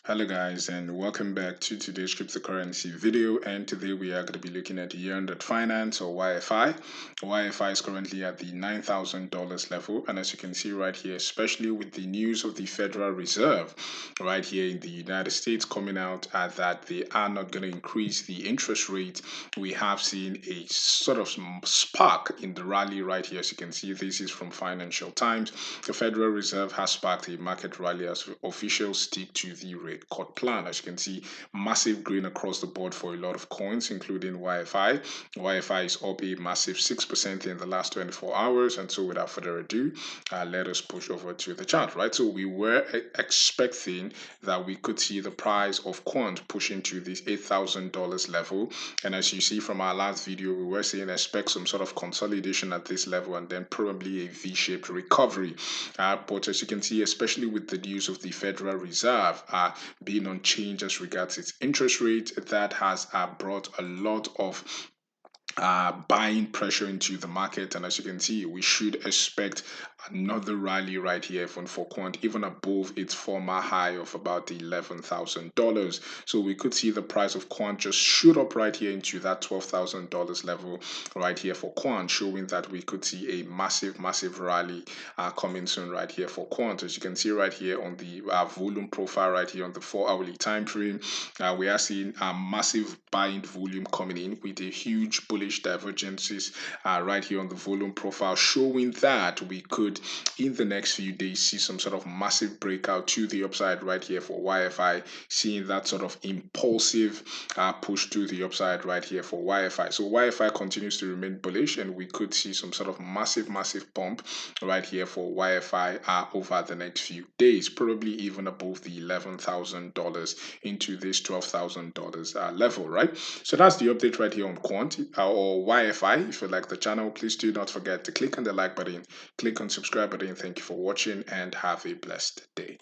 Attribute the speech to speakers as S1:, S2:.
S1: Hello guys, and welcome back to today's cryptocurrency video. And today we are going to be looking at YEARN Finance, or YFI. YFI is currently at the $9,000 level, and as you can see right here, especially with the news of the Federal Reserve right here in the United States coming out that they are not going to increase the interest rate, we have seen a sort of spark in the rally right here. As you can see, this is from Financial Times. The Federal Reserve has sparked a market rally as officials stick to the rate cut plan. As you can see, massive gain across the board for a lot of coins, including YFI. YFI is up a massive 6% in the last 24 hours. And so, without further ado, let us push over to the chart, right? So, we were expecting that we could see the price of quant pushing to this $8,000 level. And as you see from our last video, we were saying expect some sort of consolidation at this level and then probably a V-shaped recovery. But as you can see, especially with the news of the Federal Reserve being unchanged as regards its interest rate, that has brought a lot of buying pressure into the market. And as you can see, we should expect another rally right here for quant, even above its former high of about $11,000. So we could see the price of quant just shoot up right here into that $12,000 level right here for quant, showing that we could see a massive rally coming soon right here for quant. As you can see right here on the volume profile right here on the 4-hourly time frame, we are seeing a massive buying volume coming in with a huge bullish divergences right here on the volume profile, showing that we could in the next few days see some sort of massive breakout to the upside right here for YFI, seeing that sort of impulsive push to the upside right here for YFI. So YFI continues to remain bullish, and we could see some sort of massive pump right here for YFI over the next few days, probably even above the $11,000 into this $12,000 level, right? So that's the update right here on quant or YFI. If you like the channel, please do not forget to click on the like button, click on subscribe button. Thank you for watching and have a blessed day.